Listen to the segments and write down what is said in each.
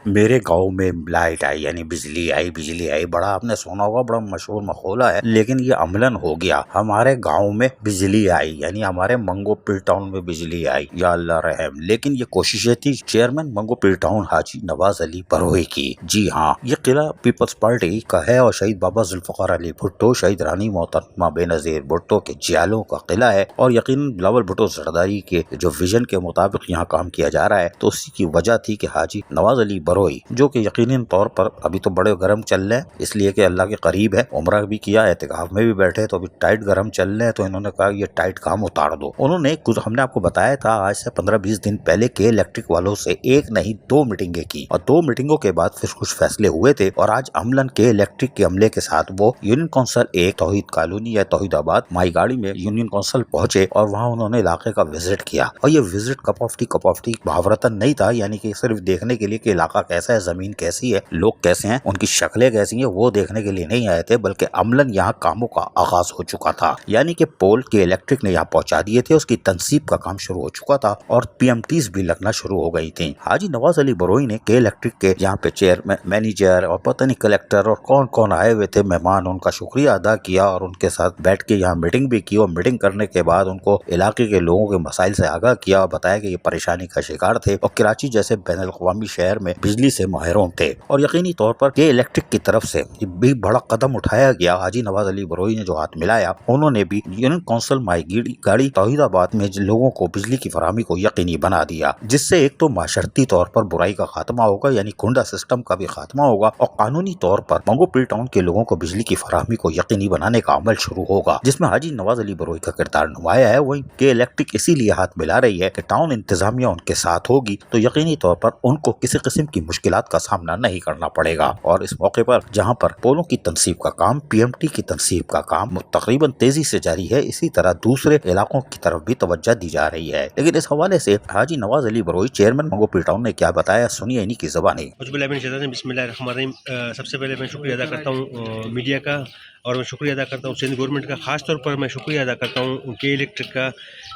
मेरे गांव में लाइट आई यानी बिजली आई बड़ा आपने सुना होगा, बड़ा मशहूर मखौला है, लेकिन ये अमलन हो गया। हमारे गांव में बिजली आई यानी हमारे मंगोपीर टाउन में बिजली आई, या अल्लाह रहम। लेकिन ये कोशिशें थी चेयरमैन मंगोपीर टाउन हाजी नवाज अली बरोई की। जी हाँ, ये किला पीपल्स पार्टी का है और शहीद बाबा जुल्फकार अली भुट्टो, शहीद रानी मोहतरमा बेनजीर भुट्टो के जियालों का किला है। और यकीन बिलावल भुट्टो जरदारी के जो विजन के मुताबिक यहाँ काम किया जा रहा है, तो उसी की वजह थी कि हाजी नवाज अली बरोई, जो कि यकीनन तौर पर अभी तो बड़े गर्म चल रहे हैं, इसलिए कि अल्लाह के करीब है, उम्रा भी किया, एतिकाफ में भी बैठे, तो अभी टाइट गर्म चल रहे हैं, तो इन्होंने कहा ये टाइट काम उतार दो। उन्होंने कुछ, हमने आपको बताया था आज से 15-20 दिन पहले के इलेक्ट्रिक वालों से एक नहीं 2 मीटिंगें की और 2 मीटिंगों के बाद फिर कुछ फैसले हुए थे। और आज अमलन के इलेक्ट्रिक के अमले के साथ वो यूनियन काउंसिल 1 तौहीद कॉलोनी या तौहीदाबाद माई गाड़ी में यूनियन काउंसिल पहुंचे और वहाँ उन्होंने इलाके का विजिट किया। और ये विजिट कप ऑफ टी भावरतन नहीं था, यानी कि सिर्फ देखने के लिए कि इलाका कैसा है, जमीन कैसी है, लोग कैसे हैं, उनकी शक्लें कैसी हैं, वो देखने के लिए नहीं आए थे, बल्कि अमलन यहाँ कामों का आगाज हो चुका था। यानी कि पोल के इलेक्ट्रिक ने यहाँ पहुंचा दिए थे, उसकी तनसीब का काम शुरू हो चुका था और पीएमटीज भी लगना शुरू हो गई थी। हाजी नवाज अली बरोई ने के इलेक्ट्रिक के यहाँ पे चेयर मैनेजर और पता नहीं कलेक्टर और कौन कौन आए हुए थे मेहमान, उनका शुक्रिया अदा किया और उनके साथ बैठ के यहाँ मीटिंग भी की। और मीटिंग करने के बाद उनको इलाके के लोगों के मसाइल से आगाह किया और बताया कि ये परेशानी का शिकार थे और कराची जैसे बैनुल अक़वामी शहर में बिजली से महरूम थे। और यकीनी तौर पर के इलेक्ट्रिक की तरफ से भी बड़ा कदम उठाया गया। हाजी नवाज अली बरोई ने जो हाथ मिलाया, उन्होंने भी यूनियन काउंसिल माई गाड़ी तौहीदाबाद में लोगों को बिजली की फराहमी को यकीनी बना दिया, जिससे एक तो माशरती तौर पर बुराई का खात्मा होगा, यानी गुंडा सिस्टम का भी खात्मा होगा, और कानूनी तौर पर मंगोपीर टाउन के लोगों को बिजली की फराहमी को यकीनी बनाने का अमल शुरू होगा, जिसमें हाजी नवाज अली बरोई का किरदार नुमाया है। वही के इलेक्ट्रिक इसीलिए हाथ मिला रही है कि टाउन इंतजामिया उनके साथ होगी तो यकीनी तौर पर उनको किसी किस्म की मुश्किलात का सामना नहीं करना पड़ेगा। और इस मौके पर जहां पर पोलों की तनसीब का काम, पीएमटी की तनसीब का काम तकरीबन तेजी से जारी है, इसी तरह दूसरे इलाकों की तरफ भी तवज्जो दी जा रही है। लेकिन इस हवाले से हाजी नवाज अली बरोई चेयरमैन मंगोपीर टाउन ने क्या बताया, सुनिए इन्हीं की ज़बानी। बिस्मिल्लाहिर्रहमानिर्रहीम। सबसे पहले मैं शुक्रिया अदा करता हूँ मीडिया का, और मैं शुक्रिया अदा करता हूँ सिंध गवर्नमेंट का। ख़ास तौर पर मैं शुक्रिया अदा करता हूँ के इलेक्ट्रिक का,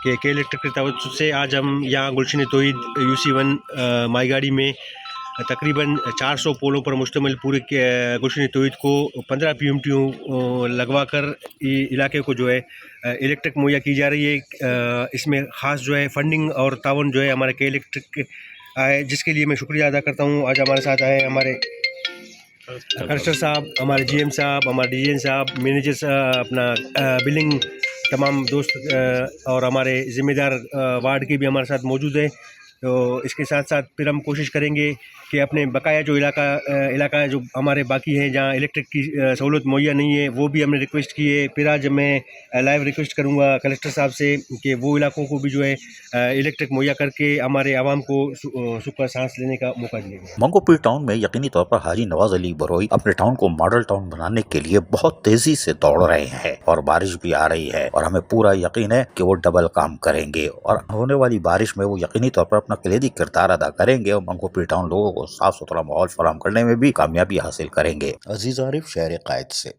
के इलेक्ट्रिक की तवज्जो से आज हम यहाँ गुलशन तौहीद UC1 माई गाड़ी में तकरीबन 400 पोलों पर मुश्तमिल पूरे गुलशन तौहीद को 15 PMTU लगवा कर इलाके को जो है इलेक्ट्रिक मुहैया की जा रही है। इसमें ख़ास जो है फंडिंग और तावन जो है हमारे के इलेक्ट्रिक आए, जिसके लिए मैं शुक्रिया अदा करता हूँ। आज हमारे साथ आए हमारे कलेक्टर साहब, हमारे GM साहब, हमारे DGN साहब, मैनेजर साहब, अपना बिलिंग, तमाम दोस्त और हमारे ज़िम्मेदार वार्ड के भी हमारे साथ मौजूद है। तो इसके साथ साथ फिर हम कोशिश करेंगे कि अपने बकाया जो इलाका जो हमारे बाकी हैं जहाँ इलेक्ट्रिक की सहूलत मुहैया नहीं है, वो भी हमने रिक्वेस्ट की है। फिर आज मैं लाइव रिक्वेस्ट करूँगा कलेक्टर साहब से कि वो इलाकों को भी जो है इलेक्ट्रिक मुहैया करके हमारे आवाम को सुख सांस लेने का मौका दिएगा। मंगोपीर टाउन में यकीनी तौर पर हाजी नवाज अली बरोई अपने टाउन को मॉडल टाउन बनाने के लिए बहुत तेजी से दौड़ रहे हैं और बारिश भी आ रही है और हमें पूरा यकीन है कि वो डबल काम करेंगे और होने वाली बारिश में वो यकीनी तौर पर अपना कलीदी किरदार अदा करेंगे और मंगोपीर टाउन लोगों को साफ सुथरा माहौल फराहम करने में भी कामयाबी हासिल करेंगे। अजीज आरिफ, शहर कायद से।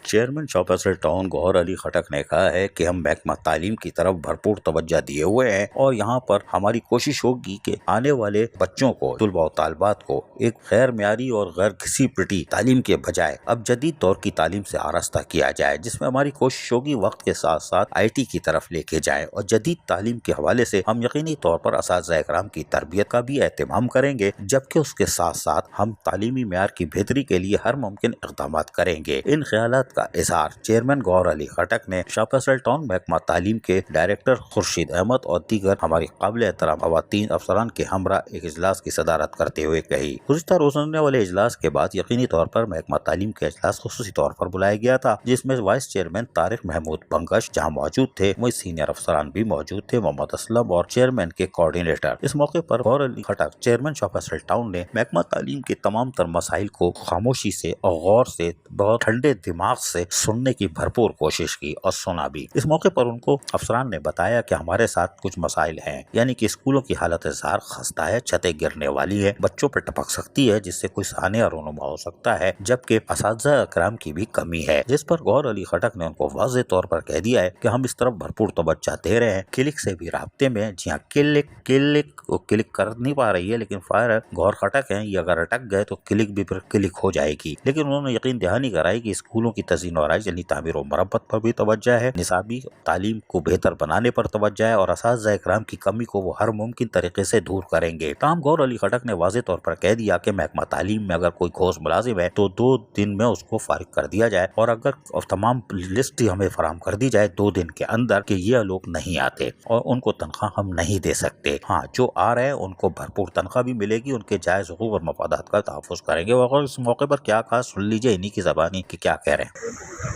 चेयरमैन शॉपसर टाउन गौहर अली खटक ने कहा है कि हम महकमा तालीम की तरफ भरपूर तवज्जो दिए हुए हैं और यहाँ पर हमारी कोशिश होगी कि आने वाले बच्चों को, तुलबा और तालबात को एक गैर म्यारी और गैर घिसी पिटी तालीम के बजाय अब जदीद दौर की तालीम से आरास्ता किया जाए, जिसमें हमारी कोशिश होगी वक्त के साथ साथ IT की तरफ लेके जाए और जदीद तालीम के हवाले से हम यकीनी तौर पर असातिज़ा इकराम की तरबियत का भी एहतमाम करेंगे, जबकि उसके साथ साथ हम तालीमी मेयार की बेहतरी के लिए हर मुमकिन इक़दाम करेंगे। इन ख्यालात का इज़हार चेयरमैन गौहर अली खटक ने शाहफजल टाउन महकमा तालीम के डायरेक्टर खुर्शीद अहमद और दीगर हमारी काबिल एहतराम खवातीन अफसरान के हमरा एक इजलास की सदारत करते हुए कही। गुज़िश्ता रोज होने वाले इजलास के बाद यकीनी तौर पर महकमा तालीम के इजलास खुसूसी तौर पर बुलाया गया था, जिसमें वाइस चेयरमैन तारिक महमूद बंगश जहाँ मौजूद थे, वही सीनियर अफसरान भी मौजूद थे, मोहम्मद असलम और चेयरमैन के कोऑर्डिनेटर। इस मौके पर गौहर अली खटक चेयरमैन शाहफजल टाउन ने महकमा तालीम के तमाम तर मसाइल को खामोशी से और गौर से बहुत ठंडे दिमाग से सुनने की भरपूर कोशिश की और सुना भी। इस मौके पर उनको अफसरान ने बताया कि हमारे साथ कुछ मसाइल हैं, यानी कि स्कूलों की हालत ज़ार खस्ता है, छतें गिरने वाली है, बच्चों पर टपक सकती है जिससे कोई सानिया रोनुमा हो सकता है, जबकि असातिज़ा इकराम की भी कमी है। जिस पर गौहर अली खटक ने उनको वाज़ेह तौर पर कह दिया है कि हम इस तरफ भरपूर तवज्जो दे रहे हैं, क्लिक से भी राब्ते में। जी हाँ, क्लिक कर नहीं पा रही है, लेकिन फायर गौहर खटक है, ये अगर अटक गए तो क्लिक भी फिर क्लिक हो जाएगी। लेकिन उन्होंने यकीन दहानी कराई कि स्कूलों की तज़ीन और आराइश यानी तामीर और मरम्मत पर भी तवज्जो है, निसाबी तालीम को बेहतर बनाने पर तवज्जो है और असातिज़ा इकराम की कमी को वो हर मुमकिन तरीके से दूर करेंगे। ताहम गौहर अली खटक ने वाज़ेह तौर पर कह दिया कि महकमा तालीम में अगर कोई ठोस मुलाजिम है तो 2 दिन में उसको फारिग कर दिया जाए, और अगर तमाम लिस्ट हमें फराहम कर दी जाए 2 दिन के अंदर कि ये लोग नहीं आते और उनको तनख्वाह हम नहीं दे सकते। हाँ, जो आ रहे हैं उनको भरपूर तनख्वाह भी मिलेगी, उनके जायज़ हुकूक और मफादात का तहफ़्फ़ुज़ करेंगे। और इस मौके पर क्या कहा सुन लीजिए इन्हीं की ज़बानी कि क्या कह रहे हैं।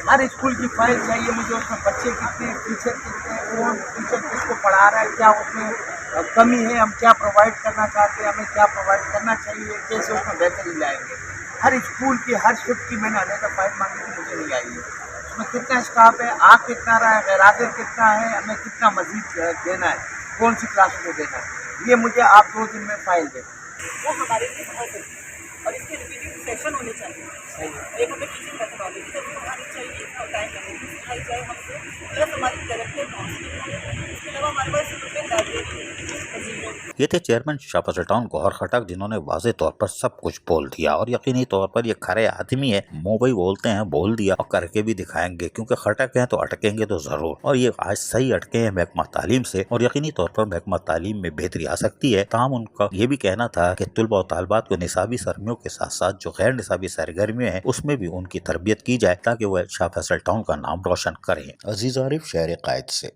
हर स्कूल की फाइल चाहिए मुझे, उसमें बच्चे कितने, टीचर कितने, कौन टीचर किसको पढ़ा रहा है, क्या उसमें कमी है, हम क्या प्रोवाइड करना चाहते हैं, हमें क्या प्रोवाइड करना चाहिए, कैसे उसमें बेहतरी लाएंगे। हर स्कूल की हर शिफ्ट की मैंने अलग फाइल मांगी थी, मुझे नहीं आई है। उसमें कितना स्टाफ है, आ कितना रहा है, गैर कितना है, हमें कितना मजीद देना है, कौन सी क्लास को देना है, ये मुझे आप 2 दिन में फाइल दें। वो हमारे लिए बहुत जरूरी है और इसके रिपीटिंग सेशन होने चाहिए। एक हमें टीचिंग मेथोडोलॉजी जरूर होनी चाहिए और टाइम मैनेजमेंट सिखाई जाए हमसे, प्लस हमारी कैरेक्टर काउंसलिंग। इसके अलावा हमारे पास लाइब्रेरी। ये थे चेयरमैन शाहफजल टाउन गौहर खटक, जिन्होंने वाज़ेह तौर पर सब कुछ बोल दिया और यकीनी तौर पर ये खरे आदमी है, मुंबई बोलते हैं, बोल दिया और करके भी दिखाएंगे, क्योंकि खटक हैं तो अटकेंगे तो जरूर। और ये आज सही अटके हैं महकमा तालीम से और यकीनी तौर पर महकमा तालीम में बेहतरी आ सकती है। ताहम उनका ये भी कहना था कि तुलबा और तालबात को निसाबी सरमियों के साथ साथ जो गैर निसाबी सरगर्मियाँ हैं उसमें भी उनकी तरबियत की जाए ताकि वह शाहफजल टाउन का नाम रोशन करें। अजीज आरिफ, शहर कायद से।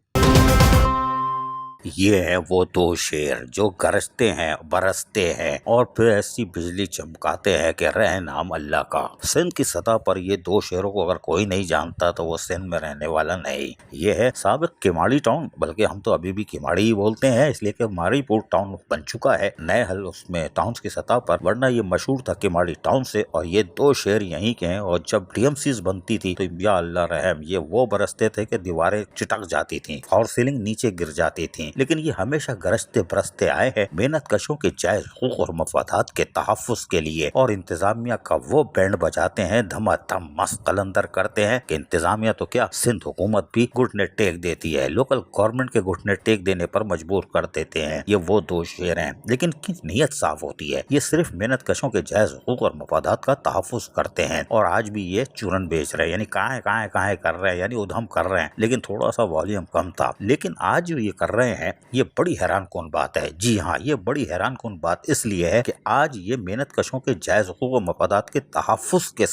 ये है वो 2 शेर जो गरजते हैं, बरसते हैं और फिर ऐसी बिजली चमकाते हैं कि रह नाम अल्लाह का। सिंध की सतह पर ये 2 शेरों को अगर कोई नहीं जानता तो वो सिंध में रहने वाला नहीं। ये है साबिक किमाड़ी टाउन, बल्कि हम तो अभी भी किमाड़ी ही बोलते हैं, इसलिए कि मारीपुर टाउन बन चुका है नए हल उसमें टाउन्स की सतह पर, वरना ये मशहूर था किमाड़ी टाउन से। और ये 2 शेर यहीं के हैं और जब DMCs बनती थी तो या अल्लाह रहम, ये वो बरसते थे कि दीवारें चिटक जाती थी और सीलिंग नीचे गिर जाती थी। लेकिन ये हमेशा गरजते बरसते आए हैं मेहनत कशों के जायज हुकूक और मफादात के तहफ़्फ़ुज़ के लिए, और इंतजामिया का वो बैंड बजाते हैं, धमाधम मस्त कलंदर करते हैं कि इंतजामिया तो क्या, सिंध हुकूमत भी घुटने टेक देती है, लोकल गवर्नमेंट के घुटने टेक देने पर मजबूर कर देते हैं। ये वो 2 शेर हैं, लेकिन नीयत साफ होती है, ये सिर्फ मेहनत कशों के जायज हुकूक और मफादात का तहफ़्फ़ुज़ करते हैं। और आज भी ये चूरन बेच रहे हैं, यानी कहाँ कर रहे हैं, यानी उधम कर रहे हैं, लेकिन थोड़ा सा वॉल्यूम कम था। लेकिन आज जो ये कर रहे हैं ये बड़ी हैरान कौन बात है। जी हाँ, ये बड़ी हैरान कौन बात इसलिए है कि आज ये मेहनत कशों के जायज हुकूक और मफादात के तहफ़्फ़ुज़ के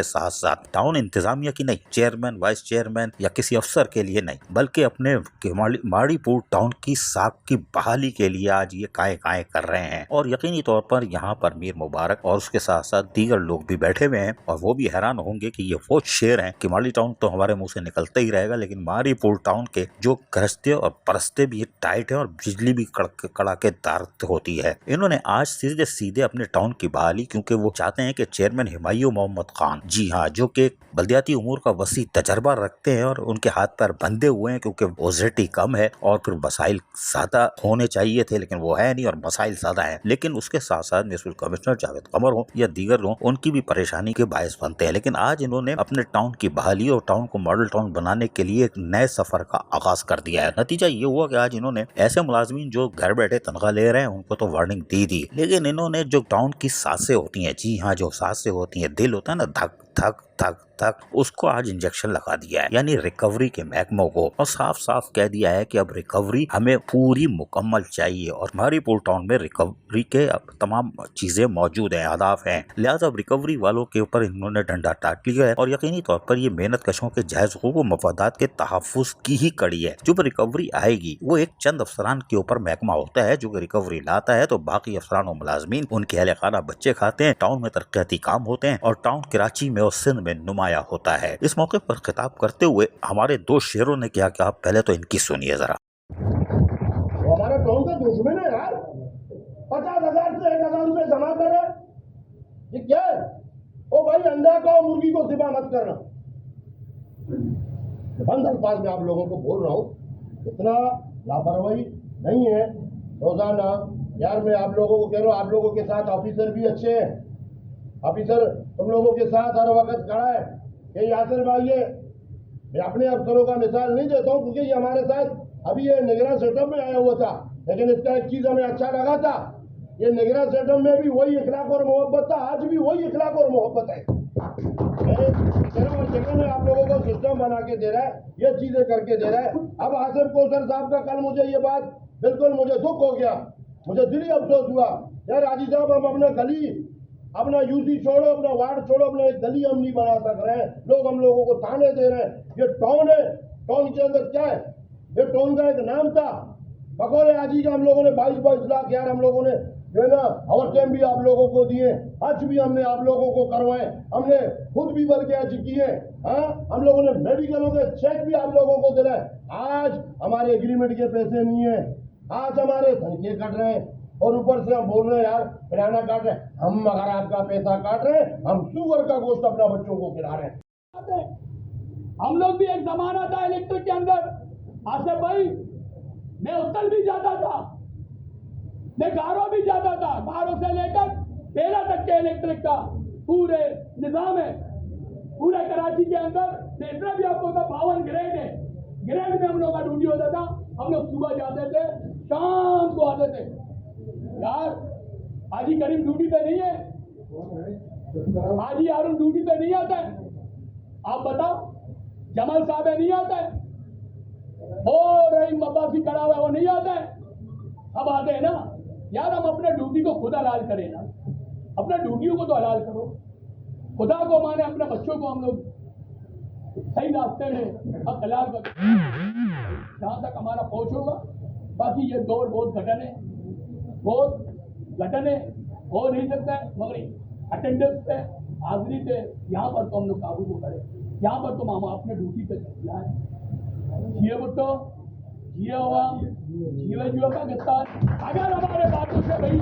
साथ साथ टाउन इंतजामिया की नहीं, चेयरमैन, वाइस चेयरमैन या किसी अफसर के लिए नहीं, बल्कि अपने माड़ीपुर टाउन की साख की बहाली के लिए आज ये काए कर रहे हैं। और यकीनी तौर पर यहाँ पर मीर मुबारक और उसके साथ साथ दीगर लोग भी बैठे हुए हैं और वो भी हैरान होंगे कि ये वो शेर हैं कि माड़ी टाउन तो हमारे मुंह से निकलता ही रहेगा, लेकिन मारीपुर टाउन के जो गरजते और परस्ते भी टाइट है और बिजली भी कड़ाकेदार होती है। इन्होंने आज सीधे अपने टाउन की बहाली, क्योंकि वो चाहते हैं कि चेयरमैन हिमायू मोहम्मद खान, जी हाँ, जो कि बल्दियाती उमूर का वसी तजर्बा रखते हैं और उनके हाथ पैर बंधे हुए हैं क्योंकि ओजरिटी कम है और फिर मसाइल ज्यादा होने चाहिए थे, लेकिन वो है नहीं और मसाइल ज्यादा है। लेकिन उसके साथ साथ म्युनिसिपल कमिश्नर जावेद कमर हो या दीगर हो, उनकी भी परेशानी के बायस बनते हैं। लेकिन आज इन्होंने अपने टाउन की बहाली और टाउन को मॉडल टाउन बनाने के लिए एक नए सफर का आगाज कर दिया है। नतीजा ये हुआ कि आज इन्होंने ऐसे मुलाजमीन जो घर बैठे तनख्वाह ले रहे हैं उनको तो वार्निंग दी, लेकिन इन्होंने जो टाउन की सांसें होती हैं, जी हाँ, जो सांसें होती हैं, दिल होता है ना, धक धक धक धक, उसको आज इंजेक्शन लगा दिया है, यानी रिकवरी के महकमों को, और साफ साफ कह दिया है कि अब रिकवरी हमें पूरी मुकम्मल चाहिए और मारीपुर टाउन में रिकवरी के तमाम चीजें मौजूद हैं, आदाफ हैं। लिहाजा अब रिकवरी वालों के ऊपर इन्होंने डंडा टाट लिया है और यकीनी तौर पर ये मेहनत कशों के जायज हुकूक मफादात के तहफ़्फ़ुज़ की ही कड़ी है। जो रिकवरी आएगी वो एक चंद अफसरान के ऊपर महकमा होता है जो रिकवरी लाता है, तो बाकी अफसरान और मुलाजमीन उनके अहले खाना बच्चे खाते हैं, टाउन में तरक्याती काम होते हैं और टाउन कराची में और सिंध में नुमाया होता है। इस मौके पर खिताब करते हुए हमारे 2 शेरों ने क्या कहा, पहले तो इनकी सुनिए जरा। हमारे टाउन का दुश्मन है यार, 50,000 से 1,000 रुपए जमा करे, ये क्या है? ओ भाई, अंडा को मुर्गी को ज़िबा मत करना। बंद अल्फाज में आप लोगों को बोल रहा हूँ, इतना लापरवाही नहीं है रोजाना। यार मैं आप लोगों को कह रहा हूँ, आप लोगों के साथ ऑफिसर भी अच्छे हैं। ऑफिसर तुम लोगों के साथ हर वक्त खड़ा है। ये यासिर भाई है, मैं अपने अफसरों का मिसाल नहीं देता हूँ क्योंकि ये हमारे साथ अभी ये निगरान सेटअप में आया हुआ था, लेकिन इसका एक चीज हमें अच्छा लगा था, ये निगरान सेटअप में भी वही इखलाक और मोहब्बत था, आज भी वही इखलाक और मोहब्बत है। जगह में आप लोगों को सिस्टम बना के दे रहा है, ये चीजें करके दे रहा है। अब आसिफ कौसर साहब का कल मुझे ये बात बिल्कुल मुझे दुख हो गया, मुझे दिली अफसोस हुआ। यार हाजी साहब, हम अपना गली, अपना यूसी छोड़ो, अपना वार्ड छोड़ो, अपना एक गली हम नहीं बना सक रहे हैं। लोग हम लोगों को ताने दे रहे हैं। ये टाउन है, टाउन के अंदर क्या है? ये टाउन का एक नाम था, बकौल हाजी का हम लोगों ने 22 लाख यार हम लोगों ने जो है ना ओवर टाइम भी आप लोगों को दिए, हज भी हमने आप लोगों को करवाए, हमने खुद भी बल्कि हज किए। हाँ, हम लोगों ने मेडिकलों के चेक भी आप लोगों को दिलाए। आज हमारे एग्रीमेंट के पैसे नहीं है, आज हमारे तनखे कट रहे हैं और ऊपर से हम बोल रहे हैं यार किराना काट रहे हैं। हम अगर आपका पैसा काट रहे हैं, हम सुअर का गोश्त अपना बच्चों को खिला रहे हैं। हम लोग भी एक जमाना था इलेक्ट्रिक के अंदर, आसिफ भाई मैं उत्तर भी जाता था, मैं गारो भी जाता था, गारो से लेकर 13 तक के इलेक्ट्रिक का पूरे निजाम है। पूरे कराची के अंदर मैं इतना भी आपको था 52 ग्रेड है, ग्रेड में हम लोग का ड्यूटी होता था। हम लोग सुबह जाते थे, शाम को आते थे। यार हाजी करीम ड्यूटी पे नहीं है, हाजी हारून ड्यूटी पे नहीं आता है, आप बताओ जमाल साहब नहीं आता है, और रहीम अब्बासी खड़ा हुआ है वो नहीं आता है, अब आते हैं ना। यार हम अपने ड्यूटी को खुद हलाल करें ना, अपना ड्यूटियों को तो हलाल करो, खुदा को माने, अपने बच्चों को हम लोग सही रास्ते में अब हलाल करो, जहाँ तक हमारा पहुँच होगा। बाकी ये दौर बहुत घटने हो नहीं सकता है, मगर अटेंडेंस पे, हाजिरी पे यहाँ पर तो हम लोग काबू को करें, यहाँ पर तो हम अपने ड्यूटी पे जाए। जिए बुट्टो, जिए हुआ, जीवे जीवा पाकिस्तान। अगर हमारे बातों से भाई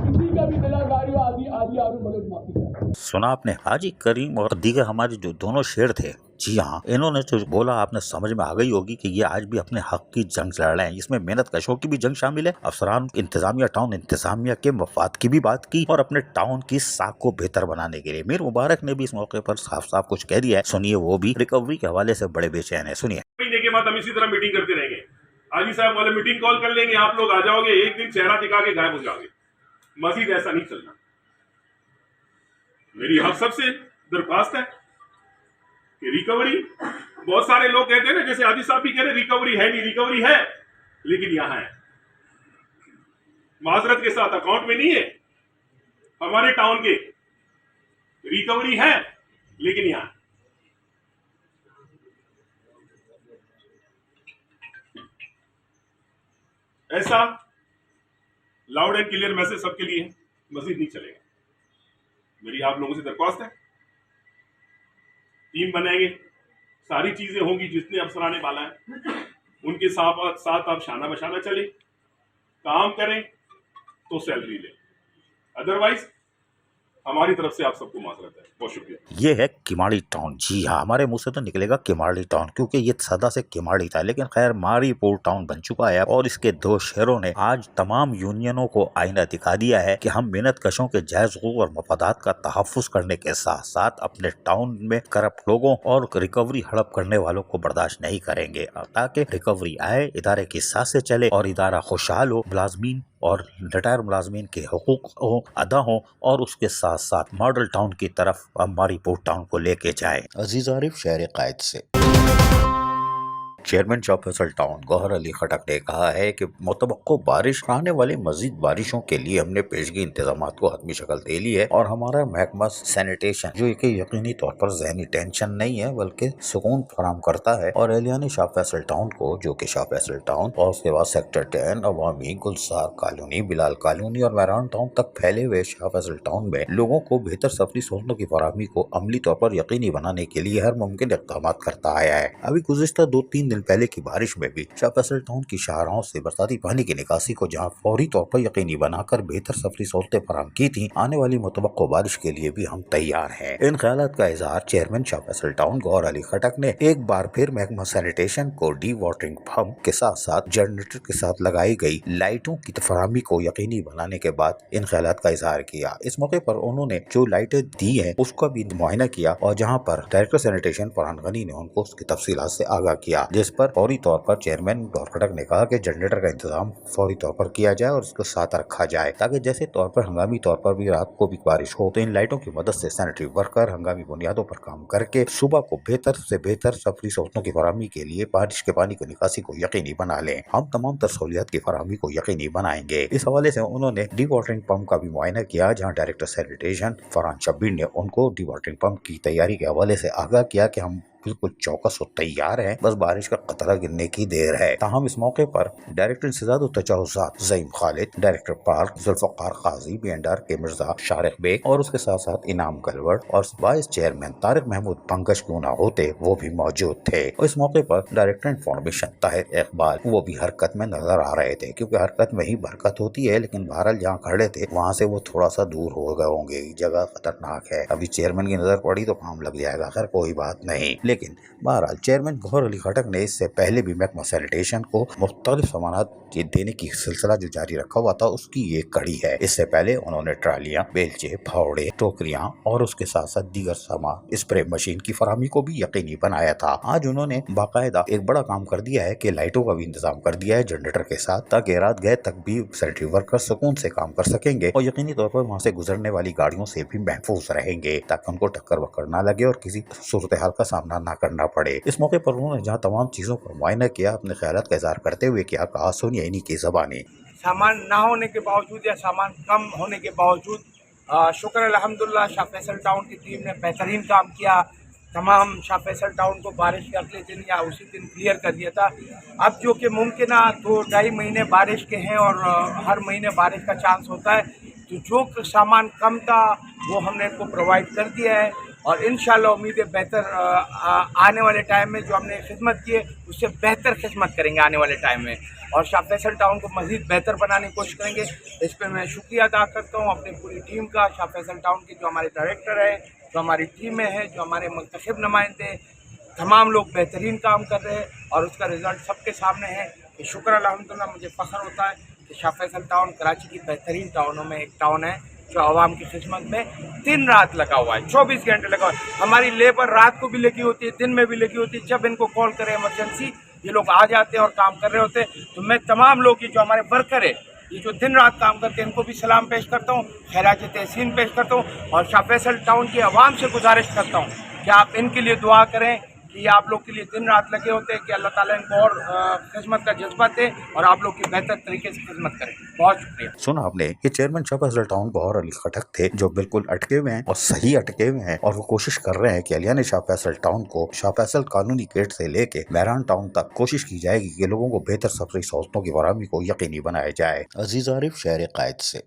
किसी का भी दिलागारी आदि आरू बलोच माफी है। सुना आपने हाजी करीम और दीगर हमारे जो दोनों शेर थे, जी हाँ, इन्होंने जो बोला आपने समझ में आ गई होगी कि ये आज भी अपने हक की जंग लड़ रहे हैं। इसमें मेहनत कशों की भी जंग शामिल है, अफसरान इंतजामिया, टाउन इंतजामिया के मफाद की भी बात की और अपने टाउन की साख को बेहतर बनाने के लिए। मीर मुबारक ने भी इस मौके पर साफ साफ कुछ कह दिया है, सुनिए। वो भी रिकवरी के हवाले से बड़े बेचैन है, सुनिए। महीने के बाद हम इसी तरह मीटिंग करते रहेंगे, हाजी साहब वाले मीटिंग कॉल कर लेंगे, आप लोग आ जाओगे, एक दिन चेहरा दिखा के गायब हो जाओगे। मजीद ऐसा नहीं चलना। मेरी आप सबसे दरख्वास्त है कि रिकवरी, बहुत सारे लोग कहते हैं ना, जैसे हाजी साहब भी कह रहे रिकवरी है नहीं, रिकवरी है लेकिन यहां है, माजरत के साथ अकाउंट में नहीं है। हमारे टाउन के रिकवरी है लेकिन यहां ऐसा लाउड एंड क्लियर मैसेज सबके लिए मजीद नहीं चलेगा। मेरी आप लोगों से दरख्वास्त है, टीम बनाएंगे, सारी चीजें होंगी, जितने अफसर आने वाला है उनके साथ आप शाना बशाना चले, काम करें तो सैलरी लें, अदरवाइज हमारी तरफ से आप सबको माजरत है। बहुत शुक्रिया। ये है किमाड़ी टाउन। जी हाँ, हमारे मुंह से तो निकलेगा किमाड़ी टाउन क्योंकि ये सदा से किमाड़ी था, लेकिन खैर मारीपुर टाउन बन चुका है और इसके दो शहरों ने आज तमाम यूनियनों को आईना दिखा दिया है कि हम मेहनत कशों के जायज हकूक और मफादात का तहफ़्फ़ुज़ करने के साथ साथ अपने टाउन में करप्ट लोगों और रिकवरी हड़प करने वालों को बर्दाश्त नहीं करेंगे, ताकि रिकवरी आए, इदारे की सांसें चले और इदारा खुशहाल हो, मुलाजमीन और रिटायर मुलाजमीन के हकूक अदा हों और उसके साथ साथ मॉडल टाउन की तरफ मारीपुर टाउन को लेके जाए। अजीज आरिफ, शहर कायद से। चेयरमैन शाह फैसल टाउन गौहर अली खटक ने कहा है कि मुतवक्को बारिश, आने वाली मजीद बारिशों के लिए हमने पेशगी इंतजाम को हतमी शक्ल दे ली है और हमारा महकमा सैनिटेशन जो कि यकीनी तौर पर जहनी टेंशन नहीं है बल्कि सुकून फराम करता है, और एहलियानी शाह फैसल टाउन को जो कि शाह फैसल टाउन और उसके बाद सेक्टर 10, अवामी, गुलजार कॉलोनी, बिलाल कॉलोनी और मैरान टाउन तक फैले हुए शाह फैसल टाउन में लोगों को बेहतर सफरी सहूलतों की फराहमी को अमली तौर पर यकीनी बनाने के लिए हर मुमकिन इक़दाम करता आया है। अभी गुज़िश्ता 2-3 दिन पहले की बारिश में भी शाह फैसल टाउन की शाहराहों से बरसाती पानी की निकासी को जहां फौरी तौर पर यकीनी बनाकर बेहतर सफरी सहूलतें फराहम की थी, आने वाली मुतवक्को बारिश के लिए भी हम तैयार हैं। इन ख्यालात का इजहार चेयरमैन शाह फैसल टाउन गौहर अली खटक ने एक बार फिर महकमा सैनिटेशन को डी वाटरिंग पंप के साथ साथ जनरेटर के साथ लगाई गई लाइटों की फराहमी को यकीनी बनाने के बाद इन ख्यालात का इजहार किया। इस मौके पर उन्होंने जो लाइटें दी हैं उसका भी मुआयना किया और जहां पर डायरेक्टर सैनिटेशन फरहान गनी ने उनको उसकी तफसीलात से आगाह किया, जिस पर फौरी तौर पर चेयरमैन गौहर खटक ने कहा कि जनरेटर का इंतजाम फौरी तौर पर किया जाए और उसको साथ रखा जाए ताकि जैसे तौर पर हंगामी तौर पर भी रात को भी बारिश हो तो इन लाइटों की मदद से सैनिटरी वर्कर हंगामी बुनियादों पर काम करके सुबह को बेहतर से बेहतर सफरी सहूलतों की फराहमी के लिए बारिश के पानी की निकासी को यकीनी बना लें। हम तमाम तर सहूलियत की फराहमी को यकीनी बनाएंगे। इस हवाले से उन्होंने डी वाटरिंग पंप का भी मुआयना किया, जहाँ डायरेक्टर सैनिटेशन फरहान शब्बीर ने उनको डी वाटरिंग पंप की तैयारी के हवाले से आगाह किया कि हम बिल्कुल चौकस और तैयार है, बस बारिश का कतरा गिरने की देर है। ताहम इस मौके पर डायरेक्टर इंसदाद और तजावुज़ात ज़ईम खालिद, डायरेक्टर पार्क जुल्फ़कार काजी, B&R के मिर्जा शारिक बेग और उसके साथ साथ इनाम गलवड़ और वाइस चेयरमैन तारिक महमूद पंकज क्यों ना होते वो भी मौजूद थे। और इस मौके पर डायरेक्टर इंफॉर्मेशन ताहिर इकबाल वो भी हरकत में नजर आ रहे थे, क्योंकि हरकत में ही बरकत होती है। लेकिन बहरहाल जहाँ खड़े थे वहाँ से वो थोड़ा सा दूर हो गए होंगे, जगह खतरनाक है। अभी चेयरमैन की नजर पड़ी तो काम लग जाएगा, खैर कोई बात नहीं। लेकिन बहरहाल चेयरमैन गौहर अली खटक ने इससे पहले भी महकमा सैनिटेशन को मुख्तलिफ सामानात देने की सिलसिला जो जारी रखा हुआ था उसकी ये कड़ी है। इससे पहले उन्होंने ट्रालियां, बेलचे, फावड़े, टोकरियां और उसके साथ साथ दीगर सामान स्प्रे मशीन की फराहमी को भी यकीनी बनाया था। आज उन्होंने बाकायदा एक बड़ा काम कर दिया है कि लाइटों का भी इंतजाम कर दिया है जनरेटर के साथ, ताकि रात गए तक भी सैनिटरी वर्कर सुकून से काम कर सकेंगे और यकीनी तौर पर वहाँ से गुजरने वाली गाड़ियों से भी महफूज रहेंगे, ताकि उनको टक्कर वक्कर ना लगे और किसी सूरत हाल का सामना न करना पड़े। इस मौके पर उन्होंने जहाँ तमाम चीजों पर मुआयना किया, अपने ख्यालात का इजहार करते हुए किया, कहा सुनिए इन्हीं की ज़बानी। सामान ना होने के बावजूद या सामान कम होने के बावजूद शुक्र अल्हम्दुलिल्लाह शाह फैसल टाउन की टीम ने बेहतरीन काम किया। तमाम शाह फैसल टाउन को बारिश के अगले दिन या उसी दिन क्लियर कर दिया था। अब जो कि मुमकिन 2-2.5 महीने बारिश के हैं और हर महीने बारिश का चांस होता है, तो जो सामान कम था वो हमने इनको प्रोवाइड कर दिया है और इंशाल्लाह उम्मीद है बेहतर आने वाले टाइम में जो हमने खिदमत की है उससे बेहतर खिदमत करेंगे आने वाले टाइम में और शाह फैसल टाउन को मज़ीद बेहतर बनाने की कोशिश करेंगे। इस पर मैं शुक्रिया अदा करता हूँ अपनी पूरी टीम का, शाह फैसल टाउन के जो हमारे डायरेक्टर है, जो हमारी टीमें हैं, जो हमारे मुंतखब नुमाइंदे, तमाम लोग बेहतरीन काम कर रहे हैं और उसका रिज़ल्ट सबके सामने है कि शुक्र अल्हम्दुलिल्लाह मुझे फ़ख्र होता है कि शाह फैसल टाउन कराची की बेहतरीन टाउनों में एक टाउन है जो आवाम की खिदमत में दिन रात लगा हुआ है, 24 घंटे लगा हुआ है। हमारी लेबर रात को भी लगी होती है, दिन में भी लगी होती है। जब इनको कॉल करें इमरजेंसी ये लोग आ जाते हैं और काम कर रहे होते हैं। तो मैं तमाम लोग की जो हमारे वर्कर है ये जो दिन रात काम करते हैं इनको भी सलाम पेश करता हूँ, खैरात तहसीन पेश करता हूँ और शाह फैसल टाउन की आवाम से गुजारिश करता हूँ कि आप इनके लिए दुआ करें कि आप लोग के लिए दिन रात लगे होते हैं कि अल्लाह ताला इनको और खिदमत का जज्बा दे और आप लोग की बेहतर तरीके से खिदमत करें। बहुत शुक्रिया। सुना आपने, ये चेयरमैन शाह फैसल टाउन गौहर अली खटक थे, जो बिल्कुल अटके हुए हैं और सही अटके हुए हैं और वो कोशिश कर रहे हैं कि अलियान शाह फैसल टाउन को शाह फैसल कानूनी गेट से लेके महरान टाउन तक कोशिश की जाएगी कि लोगों को बेहतर सफरी सहूलतों की फराहमी को यकीनी बनाया जाए। अजीज आरिफ, शहर कायद से।